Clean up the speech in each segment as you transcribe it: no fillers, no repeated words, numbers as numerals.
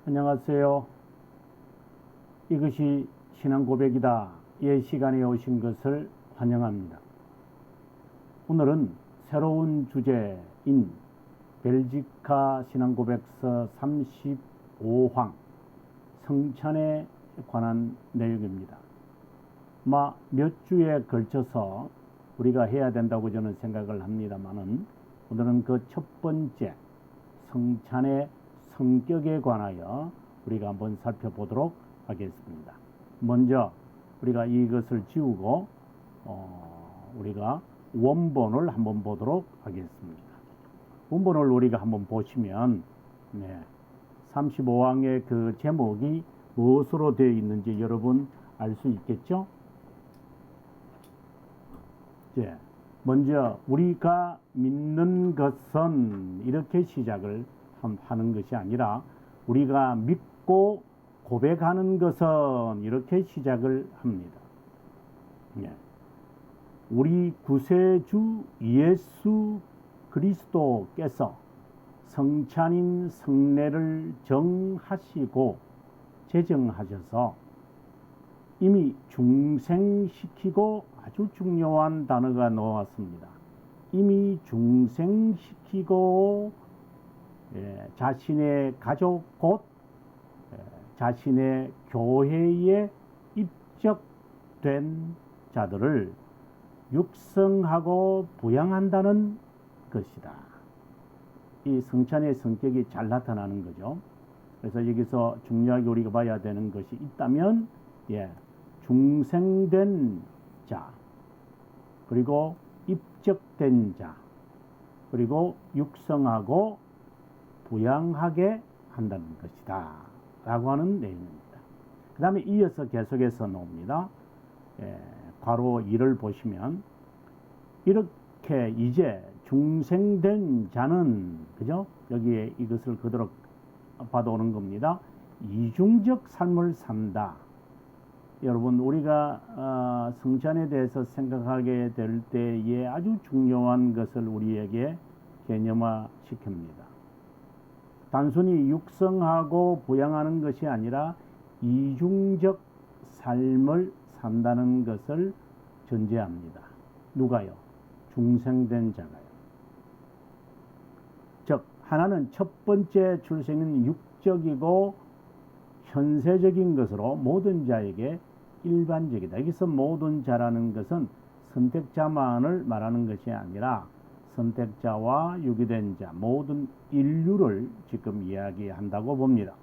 안녕하세요. 이것이 신앙 고백이다. 예 시간에 오신 것을 환영합니다. 오늘은 새로운 주제인 벨지카 신앙 고백서 35황 성찬에 관한 내용입니다. 몇 주에 걸쳐서 우리가 해야 된다고 저는 생각을 합니다만은 오늘은 그 첫 번째 성찬의 성격에 관하여 우리가 한번 살펴보도록 하겠습니다. 먼저 우리가 이것을 지우고 우리가 원본을 한번 보도록 하겠습니다. 원본을 우리가 한번 보시면 35항의 그 제목이 무엇으로 되어 있는지 여러분 알 수 있겠죠? 먼저 우리가 믿는 것은 이렇게 시작을 하는 것이 아니라 우리가 믿고 고백하는 것은 이렇게 시작을 합니다. 우리 구세주 예수 그리스도께서 성찬인 성례를 정하시고 제정하셔서 이미 중생시키고 아주 중요한 단어가 나왔습니다. 이미 중생시키고 자신의 가족 곧 자신의 교회에 입적된 자들을 육성하고 부양한다는 것이다. 이 성찬의 성격이 잘 나타나는 거죠. 그래서 여기서 중요하게 우리가 봐야 되는 것이 있다면 중생된 자, 그리고 입적된 자, 그리고 육성하고 부양하게 한다는 것이다 라고 하는 내용입니다. 그 다음에 이어서 계속해서 나옵니다. 괄호 2를 보시면 이렇게 이제 중생된 자는 그죠? 여기에 이것을 그대로 받아오는 겁니다. 이중적 삶을 산다. 여러분 우리가 성찬에 대해서 생각하게 될 때에 아주 중요한 것을 우리에게 개념화 시킵니다. 단순히 육성하고 부양하는 것이 아니라 이중적 삶을 산다는 것을 전제합니다. 누가요? 중생된 자가요. 즉 하나는 첫 번째 출생은 육적이고 현세적인 것으로 모든 자에게 일반적이다. 여기서 모든 자라는 것은 선택자만을 말하는 것이 아니라 선택자와 유기된 자, 모든 인류를 지금 이야기한다고 봅니다.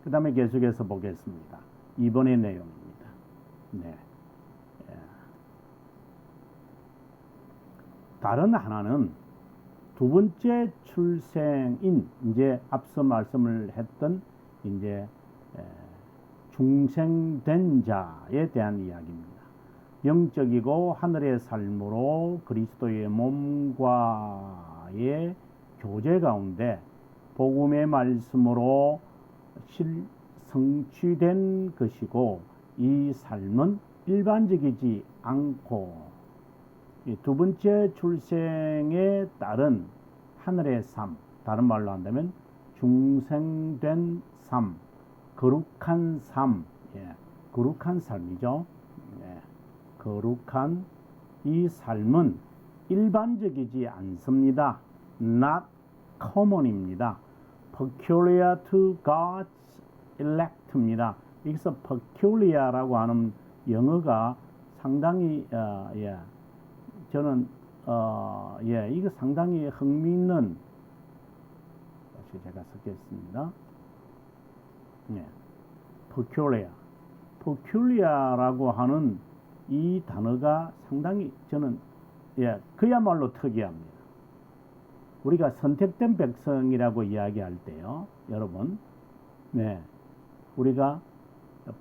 그 다음에 계속해서 보겠습니다. 이번의 내용입니다. 다른 하나는 두 번째 출생인 이제 앞서 말씀을 했던 이제 중생된 자에 대한 이야기입니다. 영적이고 하늘의 삶으로 그리스도의 몸과의 교제 가운데 복음의 말씀으로 성취된 것이고 이 삶은 일반적이지 않고 두 번째 출생에 따른 하늘의 삶, 다른 말로 한다면 중생된 삶, 거룩한 삶, 거룩한 삶이죠. 거룩한 이 삶은 일반적이지 않습니다. Not common입니다. Peculiar to God's elect입니다. 여기서 peculiar라고 하는 영어가 상당히 저는 이거 상당히 흥미있는 다시 제가 쓰겠습니다. peculiar라고 하는 이 단어가 상당히 저는 그야말로 특이합니다. 우리가 선택된 백성이라고 이야기할 때요, 여러분, 우리가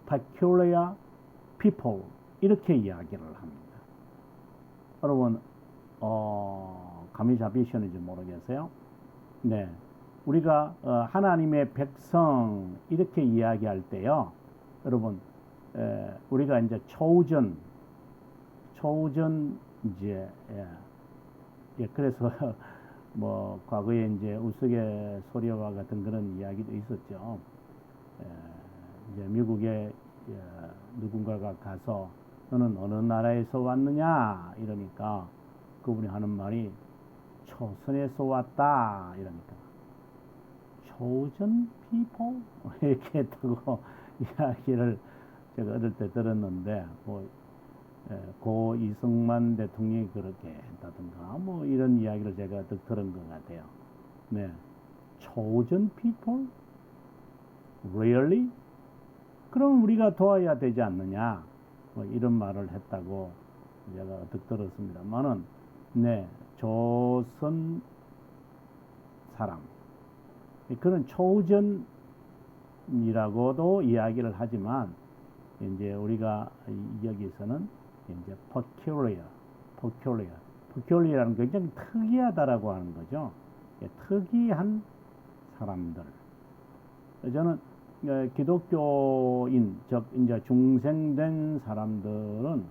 peculiar people 이렇게 이야기를 합니다. 여러분, 감이 잡히시는지 모르겠어요. 우리가 하나님의 백성 이렇게 이야기할 때요, 여러분, 우리가 이제 chosen 이제 그래서 뭐 과거에 이제 우스갯소리와 같은 그런 이야기도 있었죠. 이제 미국에 누군가가 가서 너는 어느 나라에서 왔느냐 이러니까 그분이 하는 말이 초선에서 왔다 이러니까 chosen people 이렇게 했다고 이야기를 제가 어릴 때 들었는데 고 이승만 대통령이 그렇게 했다든가 뭐 이런 이야기를 제가 들은 것 같아요. 네, chosen people? Really? 그럼 우리가 도와야 되지 않느냐? 뭐 이런 말을 했다고 제가 어떻게 들었습니다만은 네, 조선 사람 그런 chosen이라고도 이야기를 하지만 이제 우리가 여기서는 이제 peculiar라는 게 굉장히 특이하다라고 하는 거죠. 특이한 사람들. 저는 기독교인, 즉 이제 중생된 사람들은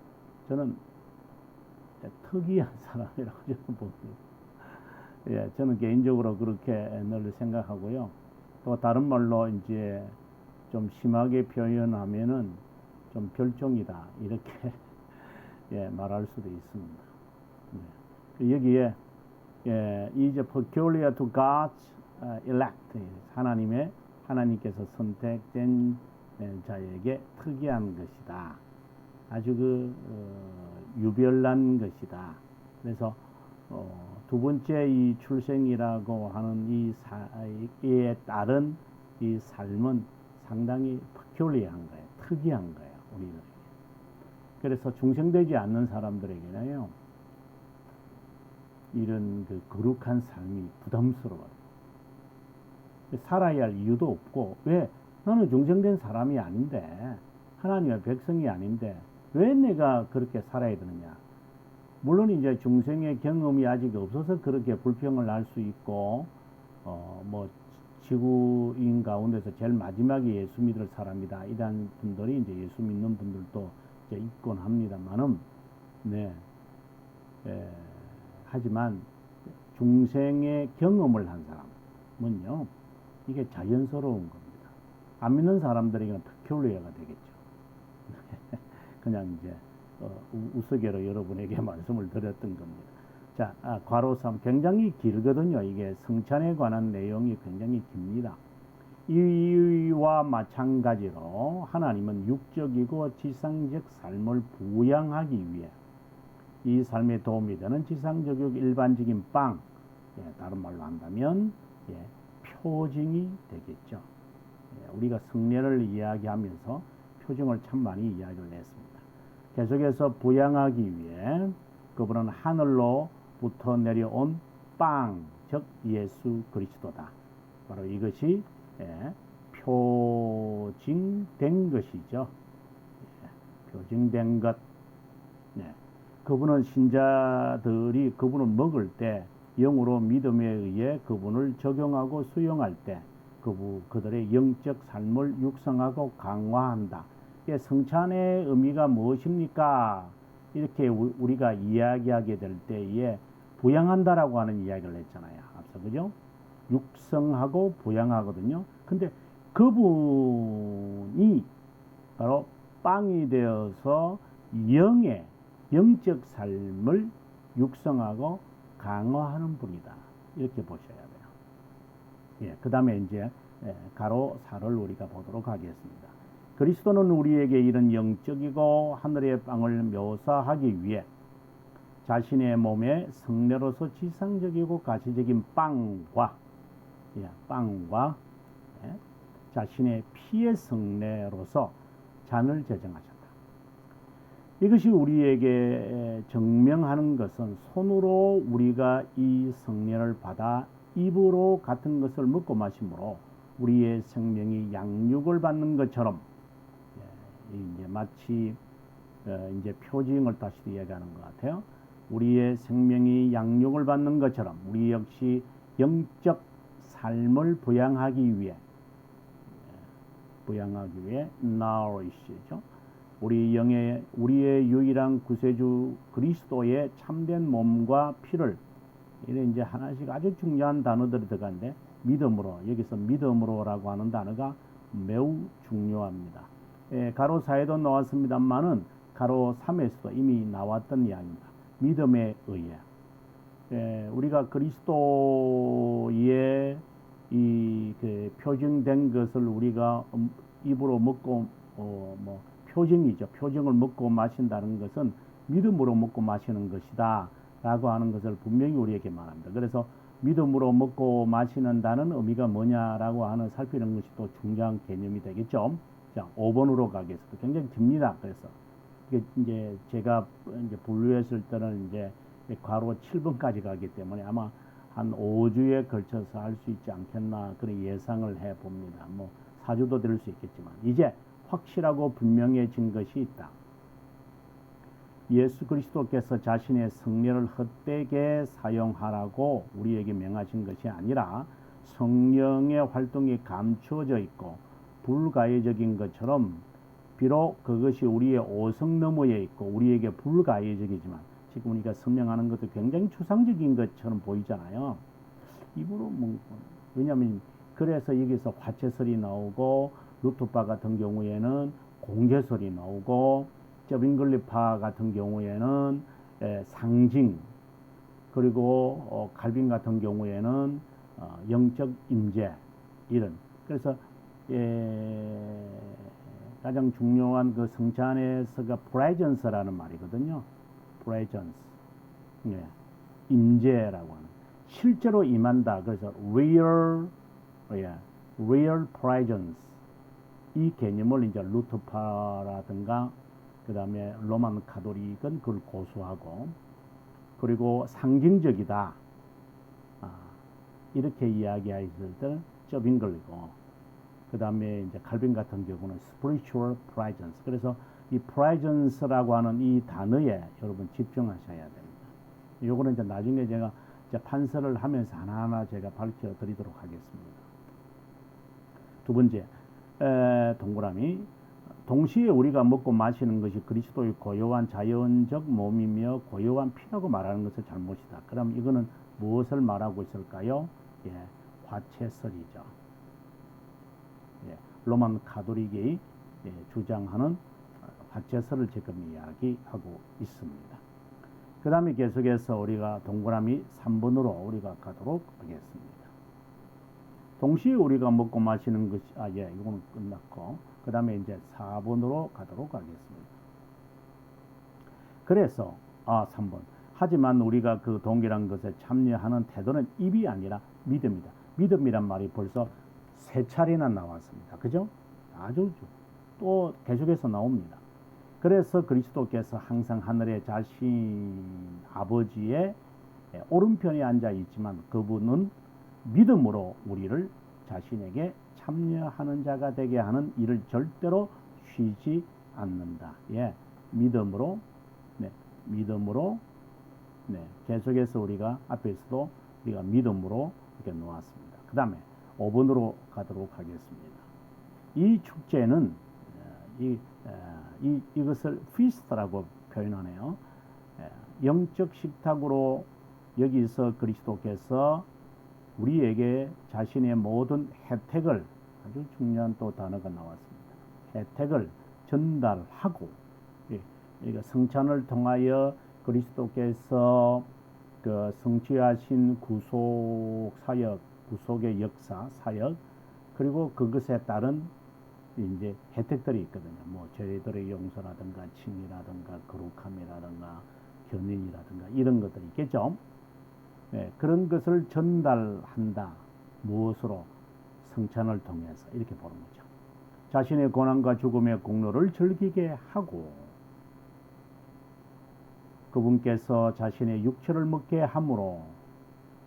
저는 특이한 사람이라고 저는 봅니다. 예, 저는 개인적으로 그렇게 늘 생각하고요. 또 다른 말로 이제 좀 심하게 표현하면은 좀 별종이다 이렇게 예, 말할 수도 있습니다. 네. 여기에 이제 peculiar to God's elect 하나님께서 선택된 자에게 특이한 것이다. 아주 유별난 것이다. 그래서 두 번째 이 출생이라고 하는 이에 따른 이 삶은 상당히 peculiar한 거예요. 특이한 거예요. 우리들에게. 그래서 중생되지 않는 사람들에게는요. 이런 거룩한 삶이 부담스러워요. 살아야 할 이유도 없고 왜 나는 중생된 사람이 아닌데 하나님의 백성이 아닌데 왜 내가 그렇게 살아야 되느냐. 물론 이제 중생의 경험이 아직 없어서 그렇게 불평을 할 수 있고 뭐 지구인 가운데서 제일 마지막에 예수 믿을 사람이다 이런 분들이 이제 예수 믿는 분들도 이제 있곤 합니다만은 네. 하지만 중생의 경험을 한 사람은요 이게 자연스러운 겁니다. 안 믿는 사람들에게는 peculiar가 되겠죠. 그냥 이제 우스개로 여러분에게 말씀을 드렸던 겁니다. 자, 괄호 3 굉장히 길거든요. 이게 성찬에 관한 내용이 굉장히 깁니다. 이와 마찬가지로 하나님은 육적이고 지상적 삶을 부양하기 위해 이 삶에 도움이 되는 지상적이고 일반적인 빵, 다른 말로 한다면 표징이 되겠죠. 우리가 성례를 이야기하면서 표징을 참 많이 이야기를 했습니다. 계속해서 부양하기 위해 그분은 하늘로부터 내려온 빵, 즉 예수 그리스도다. 바로 이것이 표징된 것이죠. 표징된 것. 그분은 신자들이 그분을 먹을 때 영으로 믿음에 의해 그분을 적용하고 수용할 때 그들의 영적 삶을 육성하고 강화한다. 성찬의 의미가 무엇입니까? 이렇게 우리가 이야기하게 될 때에 부양한다라고 하는 이야기를 했잖아요. 앞서 그죠? 육성하고 부양하거든요. 근데 그분이 바로 빵이 되어서 영적 삶을 육성하고 강화하는 분이다. 이렇게 보셔야 돼요. 그 다음에 이제 가로 4를 우리가 보도록 하겠습니다. 그리스도는 우리에게 이런 영적이고 하늘의 빵을 묘사하기 위해 자신의 몸에 성례로서 지상적이고 가시적인 빵과 자신의 피의 성례로서 잔을 제정하셨다. 이것이 우리에게 증명하는 것은 손으로 우리가 이 성례를 받아 입으로 같은 것을 먹고 마심으로 우리의 생명이 양육을 받는 것처럼 이제 마치 이제 표징을 다시 이야기하는 것 같아요. 우리의 생명이 양육을 받는 것처럼 우리 역시 영적 삶을 부양하기 위해 nourish죠. 우리의 유일한 구세주 그리스도의 참된 몸과 피를 이런 이제 하나씩 아주 중요한 단어들이 들어가는데 믿음으로 여기서 믿음으로라고 하는 단어가 매우 중요합니다. 가로 4에도 나왔습니다만은 가로 3에서도 이미 나왔던 이야기입니다. 믿음에 의해. 우리가 그리스도의 그 표징된 것을 우리가 입으로 먹고 표징이죠. 표징을 먹고 마신다는 것은 믿음으로 먹고 마시는 것이다 라고 하는 것을 분명히 우리에게 말합니다. 그래서 믿음으로 먹고 마시는다는 의미가 뭐냐라고 하는 살피는 것이 또 중요한 개념이 되겠죠. 자, 5번으로 가겠습니다. 굉장히 깁니다. 그래서 이제 제가 이제 분류했을 때는 이제 괄호 7번까지 가기 때문에 아마 한 5주에 걸쳐서 할 수 있지 않겠나 그런 예상을 해 봅니다. 뭐 4주도 될 수 있겠지만 이제 확실하고 분명해진 것이 있다. 예수 그리스도께서 자신의 성령을 헛되게 사용하라고 우리에게 명하신 것이 아니라 성령의 활동이 감추어져 있고 불가해적인 것처럼 비록 그것이 우리의 오성 너머에 있고 우리에게 불가해적이지만 지금 우리가 설명하는 것도 굉장히 추상적인 것처럼 보이잖아요. 입으로 왜냐하면 그래서 여기서 화채설이 나오고 루트파 같은 경우에는 공제설이 나오고 저빙글리파 같은 경우에는 상징 그리고 칼빈 같은 경우에는 영적 임재 이런 그래서 가장 중요한 그 성체 안에서가 presence라는 말이거든요. presence 임재라고 하는 실제로 임한다. 그래서 real presence 이 개념을 이제 루터파라든가 그 다음에 로만 카톨릭은 그걸 고수하고 그리고 상징적이다 이렇게 이야기했을 때는 저빙글리고 그 다음에 이제 칼빈 같은 경우는 spiritual presence 그래서 이 presence라고 하는 이 단어에 여러분 집중하셔야 됩니다. 요거는 이제 나중에 제가 이제 판서를 하면서 하나하나 제가 밝혀 드리도록 하겠습니다. 두 번째 동그라미 동시에 우리가 먹고 마시는 것이 그리스도의 고요한 자연적 몸이며 고요한 피라고 말하는 것은 잘못이다. 그럼 이거는 무엇을 말하고 있을까요? 화채설이죠. 로만 카톨릭이 주장하는 화채설을 지금 이야기하고 있습니다. 그 다음에 계속해서 우리가 동그라미 3번으로 우리가 가도록 하겠습니다. 동시에 우리가 먹고 마시는 것이 이거는 끝났고 그 다음에 이제 4번으로 가도록 하겠습니다. 그래서 3번 하지만 우리가 그 동일한 것에 참여하는 태도는 입이 아니라 믿음이다. 믿음이란 말이 벌써 3차례나 나왔습니다. 그죠? 아주 또 계속해서 나옵니다. 그래서 그리스도께서 항상 하늘에 자신 아버지의 오른편에 앉아 있지만 그분은 믿음으로 우리를 자신에게 참여하는 자가 되게 하는 일을 절대로 쉬지 않는다. 믿음으로 계속해서 우리가 앞에서도 우리가 믿음으로 이렇게 놓았습니다. 그 다음에 5번으로 가도록 하겠습니다. 이 축제는 이것을 피스트라고 표현하네요. 영적 식탁으로 여기서 그리스도께서 우리에게 자신의 모든 혜택을 아주 중요한 또 단어가 나왔습니다. 혜택을 전달하고 성찬을 통하여 그리스도께서 그 성취하신 구속 사역, 구속의 역사 사역 그리고 그것에 따른 이제 혜택들이 있거든요. 뭐 죄들의 용서라든가 칭의라든가 거룩함이라든가 견인이라든가 이런 것들이 있겠죠. 그런 것을 전달한다. 무엇으로? 성찬을 통해서 이렇게 보는 거죠. 자신의 고난과 죽음의 공로를 즐기게 하고 그분께서 자신의 육체를 먹게 함으로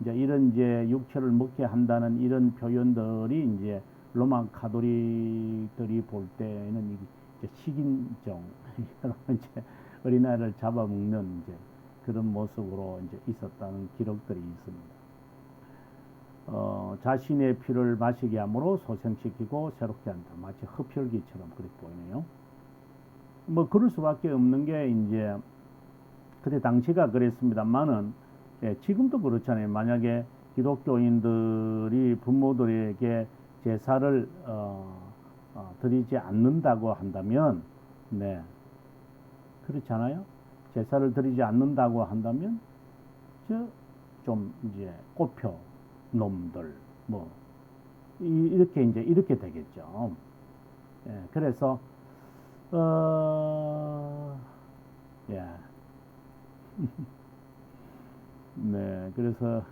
이제 이런 육체를 먹게 한다는 이런 표현들이 이제 로마 가톨릭들이 볼 때는 이제 식인종 이제 어린아이를 잡아먹는 이제 그런 모습으로 이제 있었다는 기록들이 있습니다. 자신의 피를 마시게 함으로 소생시키고 새롭게 한다. 마치 흡혈귀처럼 그렇게 보이네요. 뭐 그럴 수밖에 없는 게 이제 그때 당시가 그랬습니다만은 지금도 그렇잖아요. 만약에 기독교인들이 부모들에게 제사를 드리지 않는다고 한다면, 네, 그렇잖아요. 제사를 드리지 않는다고 한다면, 좀 이제 꼽혀 놈들, 뭐, 이렇게 이제 이렇게 되겠죠. 예, 그래서, 예, 네, 그래서,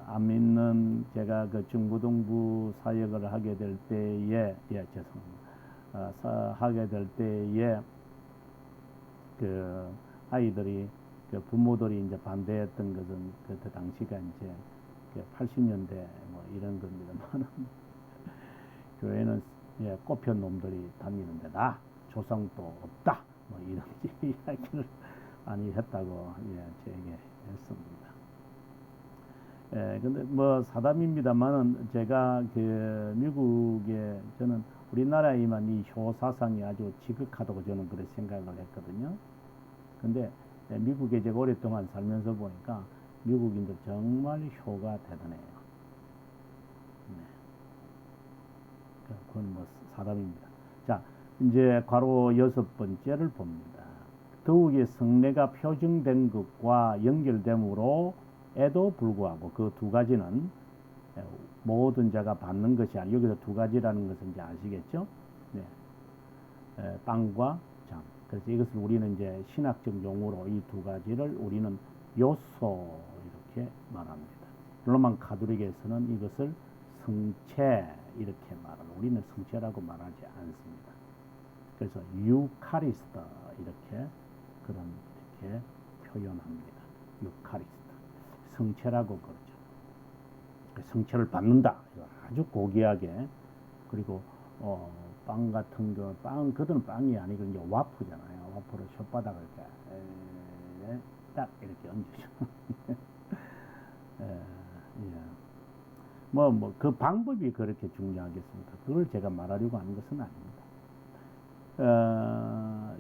안 믿는 제가 그 중고등부 사역을 하게 될 때에, 예, 죄송합니다. 하게 될 때에, 그 아이들이, 그 부모들이 이제 반대했던 것은 그 당시가 이제 80년대 뭐 이런 겁니다만, 교회는 예, 꼽힌 놈들이 다니는 데다, 조상도 없다, 뭐 이런 이야기를 많이 했다고 예, 제게 했습니다. 예, 근데 뭐 사담입니다만은 제가 그 미국에 저는 우리나라에만 이 효 사상이 아주 지극하다고 저는 그렇게 생각을 했거든요. 근데 미국에 제가 오랫동안 살면서 보니까 미국인들 정말 효가 대단해요. 네. 그건 뭐 사담입니다. 자, 이제 괄호 6번째를 봅니다. 더욱이 성례가 표징된 것과 연결됨으로 에도 불구하고 그 두 가지는 모든 자가 받는 것이 아니고, 여기서 두 가지라는 것은 이제 아시겠죠? 네. 빵과 장. 그래서 이것을 우리는 이제 신학적 용어로 이 두 가지를 우리는 요소 이렇게 말합니다. 로만 가톨릭에서는 이것을 성체 이렇게 말하고, 우리는 성체라고 말하지 않습니다. 그래서 유카리스트 이렇게 이렇게 표현합니다. 유카리스트. 성체라고 그러죠. 성체를 받는다. 아주 고귀하게. 그리고 빵 같은 거, 그들은 빵이 아니고 이제 와프잖아요. 와프를 혓바닥을 이렇게 딱 이렇게 얹으죠. 그 방법이 그렇게 중요하겠습니까? 그걸 제가 말하려고 하는 것은 아닙니다.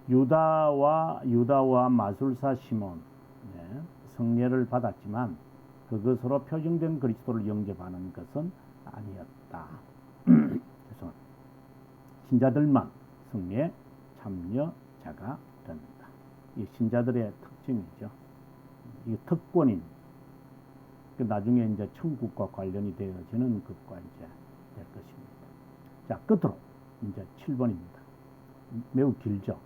유다와 마술사 시몬, 네, 성례를 받았지만 그것으로 표징된 그리스도를 영접하는 것은 아니었다. 그래서 신자들만 성례 참여자가 됩니다. 이 신자들의 특징이죠. 이게 특권인. 나중에 이제 천국과 관련이 되어지는 것과 이제 될 것입니다. 자, 끝으로 이제 7번입니다. 매우 길죠.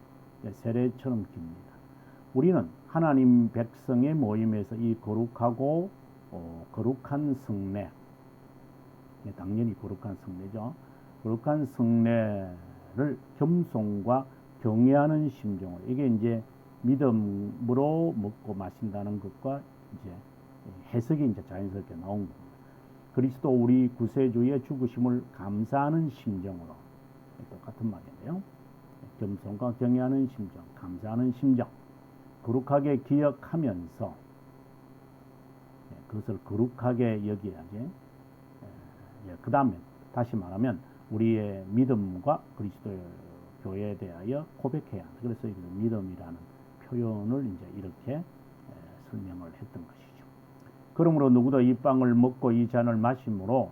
세례처럼 깁니다. 우리는 하나님 백성의 모임에서 이 거룩하고 거룩한 성례, 당연히 거룩한 성례죠. 거룩한 성례를 겸손과 경외하는 심정으로, 이게 이제 믿음으로 먹고 마신다는 것과 이제 해석이 이제 자연스럽게 나온 겁니다. 그리스도 우리 구세주의 죽으심을 감사하는 심정으로, 똑같은 말인데요. 겸손과 경외하는 심정, 감사하는 심정, 거룩하게 기억하면서 그것을 거룩하게 여겨야지. 그 다음에 다시 말하면 우리의 믿음과 그리스도의 교회에 대하여 고백해야 한다. 그래서 믿음이라는 표현을 이제 이렇게 설명을 했던 것이죠. 그러므로 누구도 이 빵을 먹고 이 잔을 마심으로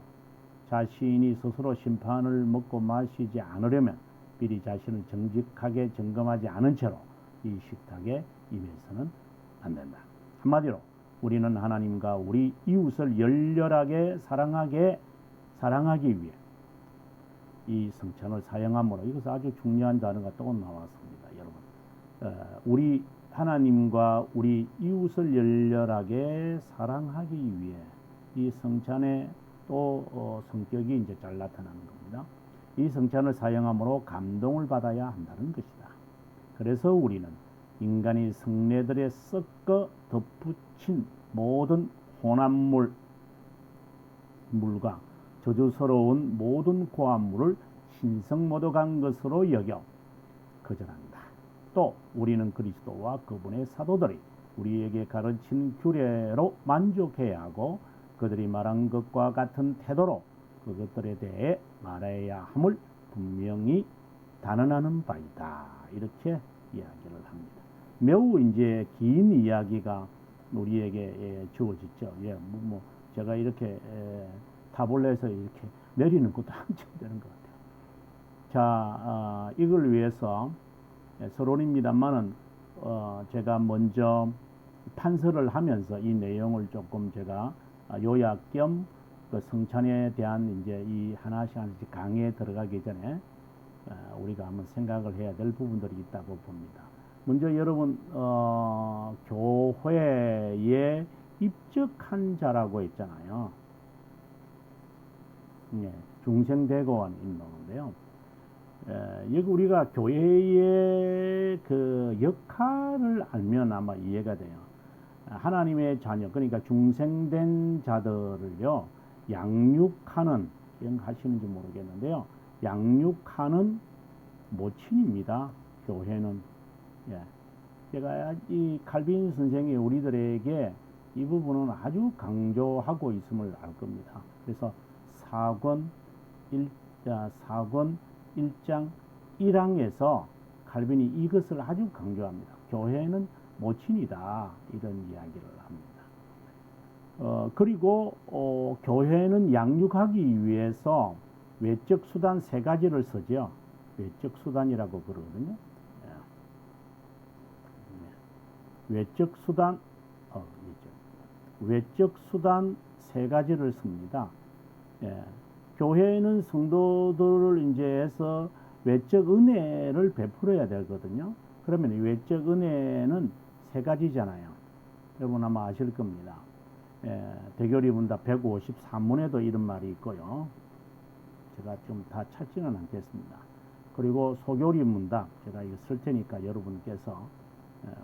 자신이 스스로 심판을 먹고 마시지 않으려면 미리 자신을 정직하게 점검하지 않은 채로 이 식탁에 임해서는 안 된다. 한마디로 우리는 하나님과 우리 이웃을 열렬하게 사랑하기 위해 이 성찬을 사용함으로, 이것은 아주 중요한 단어가 또 나왔습니다. 여러분, 우리 하나님과 우리 이웃을 열렬하게 사랑하기 위해 이 성찬의 또 성격이 이제 잘 나타나는 겁니다. 이 성찬을 사용함으로 감동을 받아야 한다는 것이다. 그래서 우리는 인간이 성례들에 섞어 덧붙인 모든 혼합물과 저주스러운 모든 고함물을 신성모독한 것으로 여겨 거절한다. 또 우리는 그리스도와 그분의 사도들이 우리에게 가르친 규례로 만족해야 하고 그들이 말한 것과 같은 태도로 그것들에 대해 말해야 함을 분명히 단언하는 바이다. 이렇게 이야기를 합니다. 매우 이제 긴 이야기가 우리에게 주어졌죠. 제가 이렇게 타블렛에 이렇게 내리는 것도 한참 되는 것 같아요. 자, 이걸 위해서 서론입니다만은 제가 먼저 판서를 하면서 이 내용을 조금 제가 요약 겸 그 성찬에 대한 이제 이 하나씩 강의에 들어가기 전에 우리가 한번 생각을 해야 될 부분들이 있다고 봅니다. 먼저 여러분 교회에 입적한 자라고 있잖아요. 예, 중생대고원 인도인데요. 여기 우리가 교회의 그 역할을 알면 아마 이해가 돼요. 하나님의 자녀, 그러니까 중생된 자들을요, 양육하는, 기억하시는지 모르겠는데요, 양육하는 모친입니다. 교회는. 예. 제가 이 칼빈 선생이 우리들에게 이 부분은 아주 강조하고 있음을 알 겁니다. 그래서 사권 1장 1항에서 칼빈이 이것을 아주 강조합니다. 교회는 모친이다. 이런 이야기를 합니다. 그리고 교회는 양육하기 위해서 외적 수단 세 가지를 쓰죠. 외적 수단이라고 그러거든요. 외적 수단, 외적 수단 세 가지를 씁니다. 예. 교회는 성도들을 이제 해서 외적 은혜를 베풀어야 되거든요. 그러면 외적 은혜는 세 가지잖아요. 여러분 아마 아실 겁니다. 대교리 문답 153문에도 이런 말이 있고요. 제가 좀 다 찾지는 않겠습니다. 그리고 소교리 문답 제가 이거 쓸 테니까 여러분께서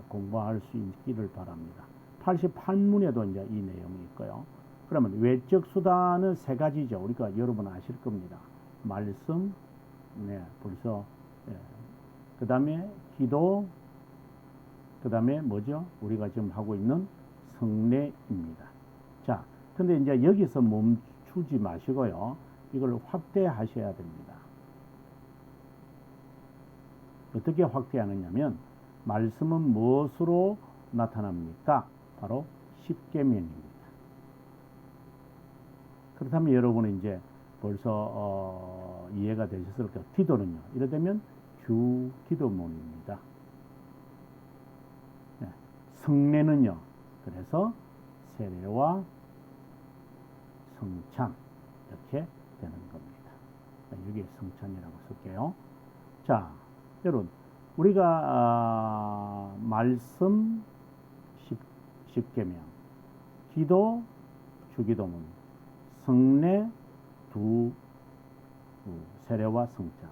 공부할 수 있기를 바랍니다. 88문에도 이제 이 내용이 있고요. 그러면 외적 수단은 세 가지죠. 우리가 여러분 아실 겁니다. 말씀, 벌써 그 다음에 기도, 그 다음에 뭐죠? 우리가 지금 하고 있는 성례입니다. 자, 근데 이제 여기서 멈추지 마시고요. 이걸 확대하셔야 됩니다. 어떻게 확대하느냐면 말씀은 무엇으로 나타납니까? 바로 십계명입니다. 그렇다면 여러분은 이제 벌써 이해가 되셨을 거예요. 기도는요. 이러되면 주 기도문입니다. 네. 성례는요. 그래서 세례와 성찬 이렇게 되는 겁니다. 여기에 성찬이라고 쓸게요. 자, 여러분 우리가 말씀 십계명, 기도 주기도문, 성례 세례와 성찬.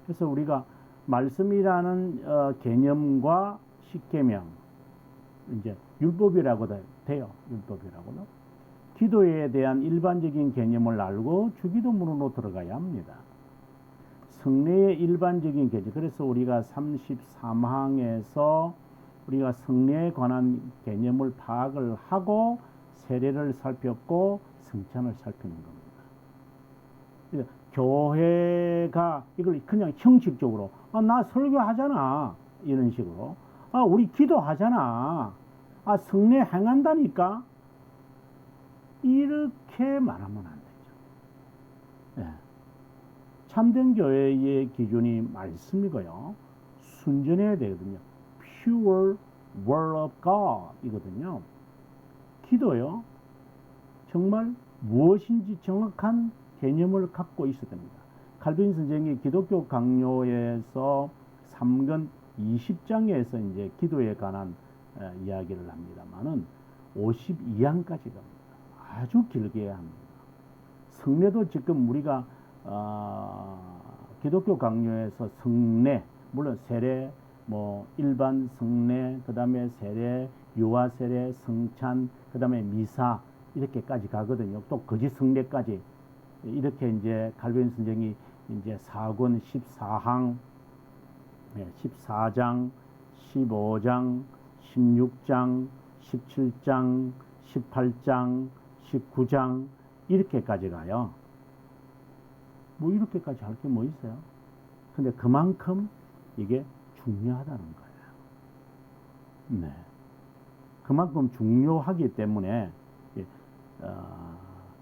그래서 우리가 말씀이라는 개념과 십계명, 이제 율법이라고도 돼요. 율법이라고도. 기도에 대한 일반적인 개념을 알고 주기도문으로 들어가야 합니다. 성례의 일반적인 개념. 그래서 우리가 33항에서 우리가 성례에 관한 개념을 파악을 하고 세례를 살폈고 성찬을 살피는 겁니다. 그러니까 교회가 이걸 그냥 형식적으로 나 설교하잖아 이런 식으로 우리 기도하잖아 성례 행한다니까 이렇게 말하면 안 되죠. 네. 참된 교회의 기준이 말씀이고요. 순전해야 되거든요. Pure Word of God 이거든요. 기도요. 정말 무엇인지 정확한 개념을 갖고 있어야 됩니다. 칼빈 선생이 기독교 강요에서 3권 20장에서 이제 기도에 관한 이야기를 합니다만은 52항까지 갑니다. 아주 길게 합니다. 성례도 지금 우리가 기독교 강요에서 성례, 물론 세례, 뭐 일반 성례, 그 다음에 세례, 유아 세례, 성찬, 그 다음에 미사 이렇게까지 가거든요. 또 거짓 성례까지 이렇게 이제 칼빈 선생이 이제 4권 14항, 14장, 15장, 16장, 17장, 18장, 19장 이렇게까지 가요. 뭐 이렇게까지 할 게 뭐 있어요? 근데 그만큼 이게 중요하다는 거예요. 네. 그만큼 중요하기 때문에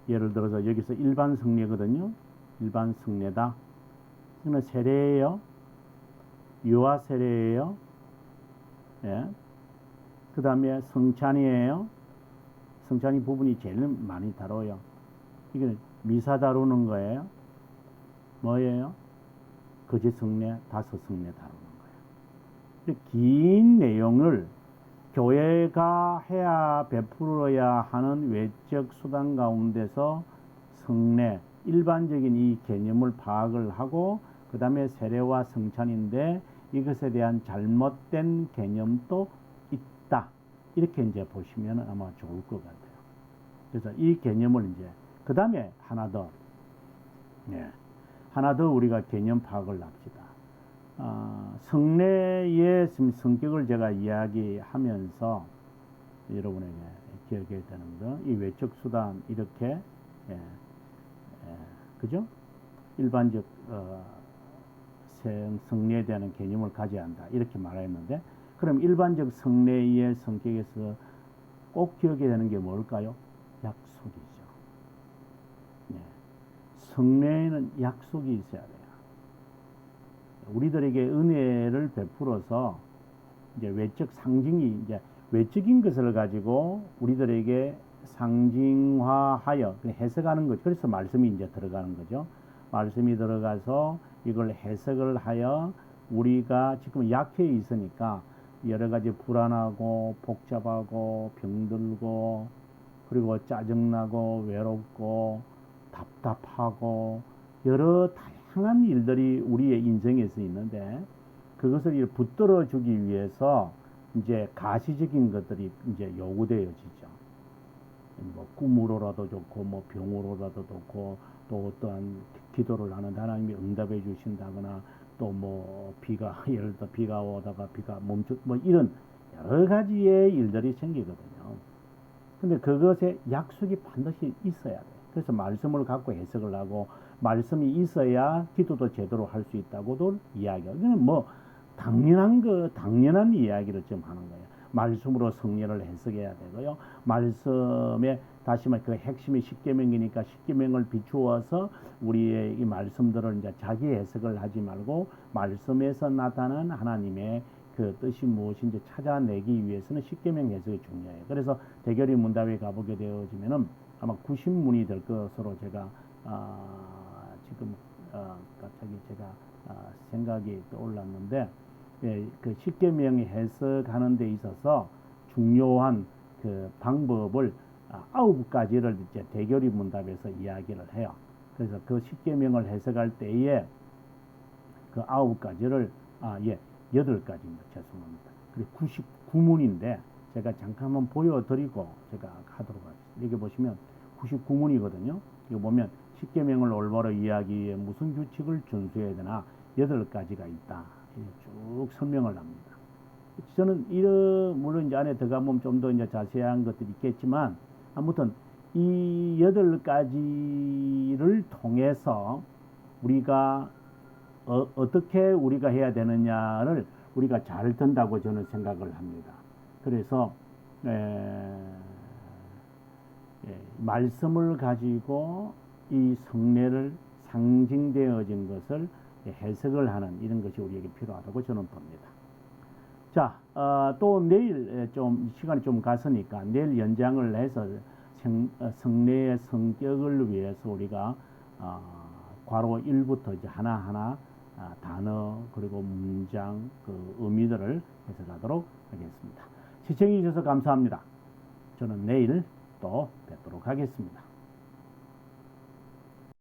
예를 들어서 여기서 일반 성례거든요. 일반 성례다. 이거는 세례예요. 유아 세례예요. 예. 그 다음에 성찬이에요. 성찬이 부분이 제일 많이 다뤄요. 이게 미사 다루는 거예요. 뭐예요? 거짓 성례, 다섯 성례 다루는 거예요. 긴 내용을 교회가 해야 베풀어야 하는 외적 수단 가운데서 성례, 일반적인 이 개념을 파악을 하고 그 다음에 세례와 성찬인데 이것에 대한 잘못된 개념도 있다. 이렇게 이제 보시면 아마 좋을 것 같아요. 그래서 이 개념을 이제 그 다음에 하나 더, 하나 더 우리가 개념 파악을 합시다. 성례의 성격을 제가 이야기하면서 여러분에게 기억해야 되는 거, 이 외적 수단 이렇게 그죠? 일반적 성례에 대한 개념을 가져야 한다 이렇게 말했는데, 그럼 일반적 성례의 성격에서 꼭 기억해야 되는 게 뭘까요? 약속이죠. 성례에는 약속이 있어야 돼요. 우리들에게 은혜를 베풀어서 이제 외적 상징이 이제 외적인 것을 가지고 우리들에게 상징화하여 해석하는 거죠. 그래서 말씀이 이제 들어가는 거죠. 말씀이 들어가서 이걸 해석을 하여 우리가 지금 약해 있으니까 여러 가지 불안하고 복잡하고 병들고 그리고 짜증나고 외롭고 답답하고 여러 다양한 일들이 우리의 인생에서 있는데 그것을 붙들어 주기 위해서 이제 가시적인 것들이 이제 요구되어지죠. 뭐 꿈으로라도 좋고 뭐 병으로라도 좋고 또 어떠한 기도를 하는 하나님이 응답해 주신다거나 또 뭐 비가 예를 들어 비가 오다가 비가 멈춰 뭐 이런 여러 가지의 일들이 생기거든요. 근데 그것에 약속이 반드시 있어야 돼. 그래서 말씀을 갖고 해석을 하고 말씀이 있어야 기도도 제대로 할 수 있다고도 이야기하고, 이거는 뭐 당연한 이야기를 좀 하는 거예요. 말씀으로 성례를 해석해야 되고요. 말씀에 다시 말해 그 핵심이 십계명이니까 십계명을 비추어서 우리의 이 말씀들을 이제 자기 해석을 하지 말고 말씀에서 나타난 하나님의 그 뜻이 무엇인지 찾아내기 위해서는 십계명 해석이 중요해요. 그래서 대결이 문답에 가보게 되어지면은 아마 90문이 될 것으로 제가 지금 갑자기 제가 생각이 떠올랐는데, 그 십계명 해석하는 데 있어서 중요한 그 방법을 9가지를 이제 대결이 문답에서 이야기를 해요. 그래서 그 십계명을 해석할 때에 그 9가지를 8가지입니다. 죄송합니다. 그리고 99문인데 제가 잠깐만 보여드리고 제가 하도록 하겠습니다. 여기 보시면 99문이거든요. 이거 보면 십계명을 올바로 이해하기 위해 무슨 규칙을 준수해야 되나 8가지가 있다. 쭉 설명을 합니다. 저는 물론 이제 안에 들어가면 좀 더 이제 자세한 것들이 있겠지만 아무튼 이 8가지를 통해서 우리가 어떻게 우리가 해야 되느냐를 우리가 잘 든다고 저는 생각을 합니다. 그래서 말씀을 가지고 이 성례를 상징되어진 것을 해석을 하는 이런 것이 우리에게 필요하다고 저는 봅니다. 자, 또 내일 좀 시간이 좀 갔으니까 내일 연장을 해서 성례의 성격을 위해서 우리가 괄호 1부터 이제 하나하나 단어 그리고 문장 그 의미들을 해석하도록 하겠습니다. 시청해 주셔서 감사합니다. 저는 내일 또 뵙도록 하겠습니다.